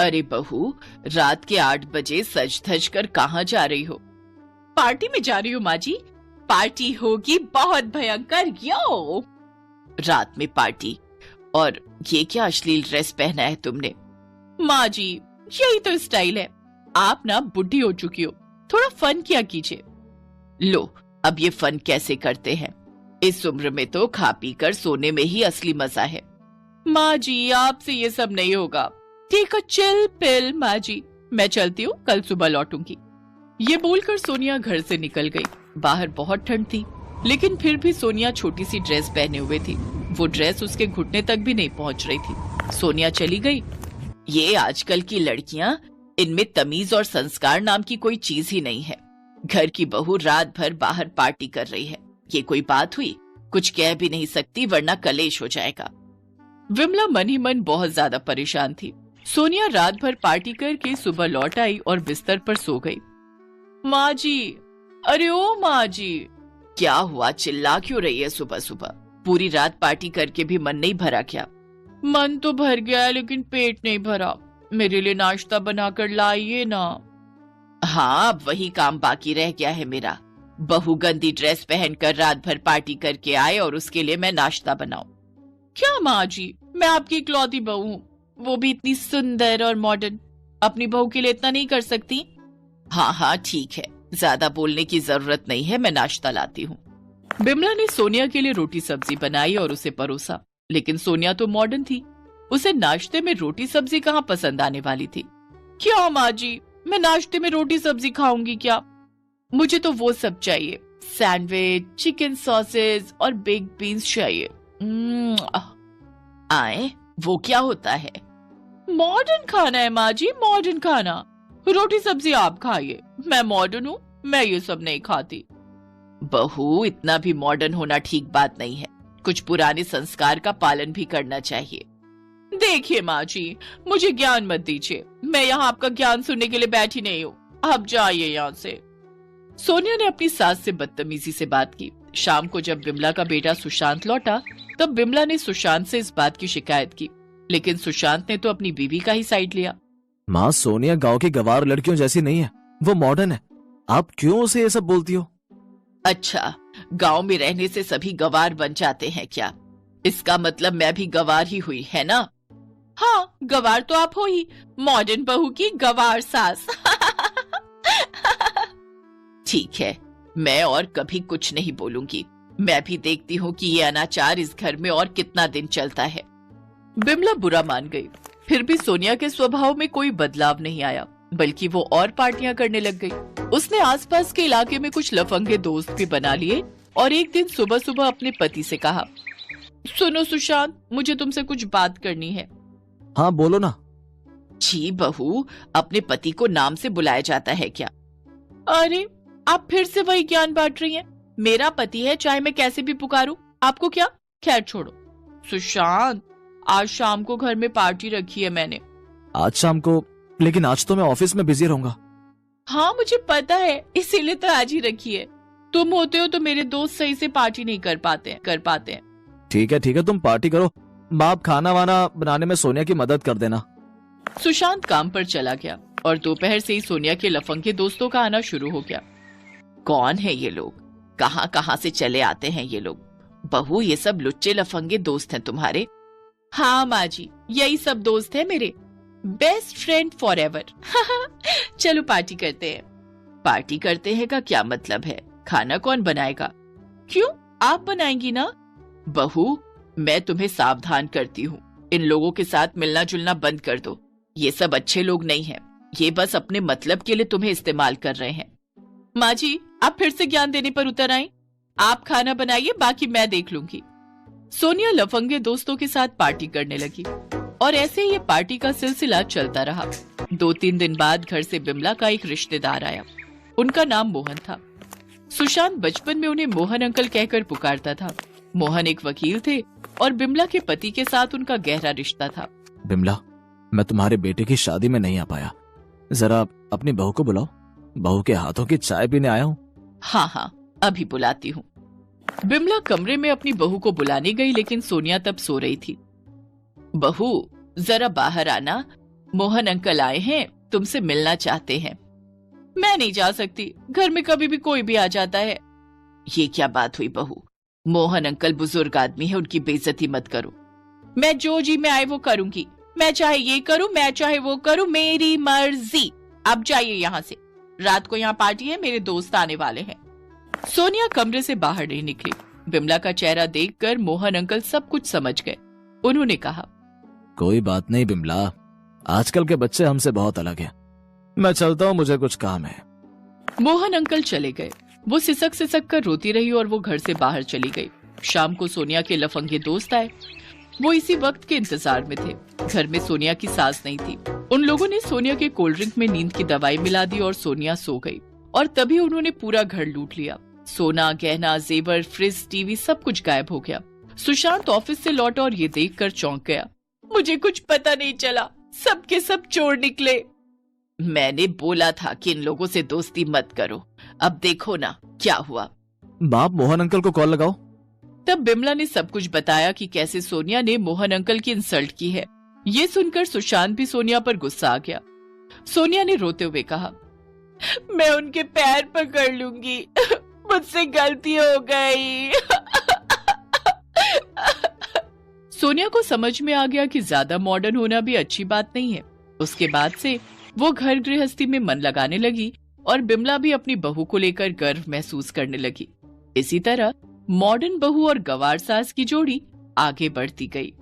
अरे बहू, रात के 8 बजे सज धज कर कहाँ जा रही हो? पार्टी में जा रही हूँ माँ जी। पार्टी होगी बहुत भयंकर। यो रात में पार्टी? और ये क्या अश्लील ड्रेस पहना है तुमने? माँ जी, यही तो स्टाइल है। आप ना बुढ़ी हो चुकी हो, थोड़ा फन किया कीजिए। लो, अब ये फन कैसे करते हैं? इस उम्र में तो खा पी कर सोने में ही असली मजा है। माँ जी, आपसे ये सब नहीं होगा। टेक अ चिल पिल माँ जी। मैं चलती हूँ, कल सुबह लौटूंगी। ये बोलकर सोनिया घर से निकल गई। बाहर बहुत ठंड थी, लेकिन फिर भी सोनिया छोटी सी ड्रेस पहने हुए थी। वो ड्रेस उसके घुटने तक भी नहीं पहुंच रही थी। सोनिया चली गई। ये आजकल की लड़कियां, इनमें तमीज और संस्कार नाम की कोई चीज ही नहीं है। घर की बहू रात भर बाहर पार्टी कर रही है, ये कोई बात हुई? कुछ कह भी नहीं सकती वरना कलेश हो जाएगा। विमला मन ही मन बहुत ज्यादा परेशान थी। सोनिया रात भर पार्टी करके सुबह लौट आई और बिस्तर पर सो गई। माँ जी, अरे ओ माँ जी। क्या हुआ? चिल्ला क्यों रही है सुबह सुबह? पूरी रात पार्टी करके भी मन नहीं भरा क्या? मन तो भर गया है, लेकिन पेट नहीं भरा। मेरे लिए नाश्ता बनाकर लाइए ना। हाँ, अब वही काम बाकी रह गया है मेरा। बहू गंदी ड्रेस पहनकर रात भर पार्टी करके आए और उसके लिए मैं नाश्ता बनाऊं? क्या माँ जी, मैं आपकी इकलौती बहू हूँ, वो भी इतनी सुंदर और मॉडर्न। अपनी बहू के लिए इतना नहीं कर सकती? हाँ हाँ ठीक है, ज्यादा बोलने की जरूरत नहीं है, मैं नाश्ता लाती हूँ। बिमला ने सोनिया के लिए रोटी सब्जी बनाई और उसे परोसा, लेकिन सोनिया तो मॉडर्न थी, उसे नाश्ते में रोटी सब्जी कहाँ पसंद आने वाली थी। क्या माँ जी, मैं नाश्ते में रोटी सब्जी खाऊंगी क्या? मुझे तो वो सब चाहिए, सैंडविच, चिकन सॉसेज और बेक्ड बीन्स चाहिए। आए, वो क्या होता है? मॉडर्न खाना है माँ जी, मॉडर्न खाना। रोटी सब्जी आप खाइए, मैं मॉडर्न हूँ, मैं ये सब नहीं खाती। बहू, इतना भी मॉडर्न होना ठीक बात नहीं है, कुछ पुराने संस्कार का पालन भी करना चाहिए। देखिए माँ जी, मुझे ज्ञान मत दीजिए, मैं यहाँ आपका ज्ञान सुनने के लिए बैठी नहीं हूँ, आप जाइए यहाँ से। सोनिया ने अपनी सास से बदतमीजी से बात की। शाम को जब बिमला का बेटा सुशांत लौटा, तब बिमला ने सुशांत से इस बात की शिकायत की, लेकिन सुशांत ने तो अपनी बीवी का ही साइड लिया। माँ, सोनिया गांव की गवार लड़कियों जैसी नहीं है, वो मॉडर्न है। आप क्यों उसे ये सब बोलती हो? अच्छा, गांव में रहने से सभी गवार बन जाते हैं क्या? इसका मतलब मैं भी गवार ही हुई, है ना? हाँ, गवार तो आप हो ही, मॉडर्न बहू की गवार सास। ठीक है, मैं और कभी कुछ नहीं बोलूंगी। मैं भी देखती हूँ कि ये अनाचार इस घर में और कितना दिन चलता है। बिमला बुरा मान गई। फिर भी सोनिया के स्वभाव में कोई बदलाव नहीं आया, बल्कि वो और पार्टियां करने लग गई। उसने आसपास के इलाके में कुछ लफंगे दोस्त भी बना लिए और एक दिन सुबह सुबह अपने पति से कहा, सुनो सुशांत, मुझे तुमसे कुछ बात करनी है। हाँ बोलो ना। जी बहू, अपने पति को नाम से बुलाया जाता है क्या? अरे, आप फिर से वही ज्ञान बांट रही हैं। मेरा पति है, चाहे मैं कैसे भी पुकारूं, आपको क्या? खैर छोड़ो। सुशांत, आज शाम को घर में पार्टी रखी है मैंने। आज शाम को? लेकिन आज तो मैं ऑफिस में बिजी रहूंगा। हाँ मुझे पता है, इसीलिए तो आज ही रखी है। तुम होते हो तो मेरे दोस्त सही से पार्टी नहीं कर पाते हैं। ठीक है, तुम पार्टी करो। बाप खाना वाना बनाने में सोनिया की मदद कर देना। सुशांत काम पर चला गया और दोपहर से ही सोनिया के लफंगे दोस्तों का आना शुरू हो गया। कौन है ये लोग? कहाँ कहाँ से चले आते हैं ये लोग? बहू, ये सब लुच्चे लफंगे दोस्त हैं तुम्हारे? हाँ माँ जी, यही सब दोस्त हैं मेरे, बेस्ट फ्रेंड फॉर एवर। चलो पार्टी करते हैं। पार्टी करते हैं का क्या मतलब है? खाना कौन बनाएगा? क्यों, आप बनाएंगी ना? बहू, मैं तुम्हें सावधान करती हूँ, इन लोगों के साथ मिलना जुलना बंद कर दो। ये सब अच्छे लोग नहीं हैं, ये बस अपने मतलब के लिए तुम्हें इस्तेमाल कर रहे हैं। माँ जी, आप फिर से ज्ञान देने पर उतर आई। आप खाना बनाइए, बाकी मैं देख लूंगी। सोनिया लफंगे दोस्तों के साथ पार्टी करने लगी और ऐसे ये पार्टी का सिलसिला चलता रहा। 2-3 दिन बाद घर से बिमला का एक रिश्तेदार आया। उनका नाम मोहन था। सुशांत बचपन में उन्हें मोहन अंकल कहकर पुकारता था। मोहन एक वकील थे और बिमला के पति के साथ उनका गहरा रिश्ता था। बिमला, मैं तुम्हारे बेटे की शादी में नहीं आ पाया, जरा अपनी बहू को बुलाओ, बहू के हाथों की चाय पीने आया हूँ। हाँ हाँ, अभी बुलाती हूँ। बिमला कमरे में अपनी बहू को बुलाने गई, लेकिन सोनिया तब सो रही थी। बहू, जरा बाहर आना, मोहन अंकल आए हैं, तुमसे मिलना चाहते हैं। मैं नहीं जा सकती, घर में कभी भी कोई भी आ जाता है। ये क्या बात हुई बहू? मोहन अंकल बुजुर्ग आदमी है, उनकी बेइज्जती मत करो। मैं जो जी में आए वो करूंगी। मैं चाहे ये करूं, मैं चाहे वो करूं, मेरी मर्जी। अब जाइए यहाँ से। रात को यहाँ पार्टी है, मेरे दोस्त आने वाले हैं। सोनिया कमरे से बाहर नहीं निकली। बिमला का चेहरा देखकर मोहन अंकल सब कुछ समझ गए। उन्होंने कहा, कोई बात नहीं बिमला, आजकल के बच्चे हमसे बहुत अलग हैं। मैं चलता हूँ, मुझे कुछ काम है। मोहन अंकल चले गए। वो सिसक सिसक कर रोती रही और वो घर से बाहर चली गई। शाम को सोनिया के लफंगे दोस्त आए। वो इसी वक्त के इंतजार में थे। घर में सोनिया की सास नहीं थी। उन लोगों ने सोनिया के कोल्ड ड्रिंक में नींद की दवाई मिला दी और सोनिया सो गई। और तभी उन्होंने पूरा घर लूट लिया। सोना, गहना, जेवर, फ्रिज, टीवी सब कुछ गायब हो गया। सुशांत ऑफिस से लौटा और ये देखकर चौंक गया। मुझे कुछ पता नहीं चला, सबके सब चोर निकले। मैंने बोला था कि इन लोगों से दोस्ती मत करो। अब देखो ना क्या हुआ। बाप, मोहन अंकल को कॉल लगाओ। तब बिमला ने सब कुछ बताया कि कैसे सोनिया ने मोहन अंकल की इंसल्ट की है। ये सुनकर सुशांत भी सोनिया पर गुस्सा आ गया। सोनिया ने रोते हुए कहा, मैं उनके पैर पकड़ लूंगी, मुझसे गलती हो गई। सोनिया को समझ में आ गया कि ज्यादा मॉडर्न होना भी अच्छी बात नहीं है। उसके बाद से वो घर गृहस्थी में मन लगाने लगी और बिमला भी अपनी बहू को लेकर गर्व महसूस करने लगी। इसी तरह मॉडर्न बहू और गंवार सास की जोड़ी आगे बढ़ती गई।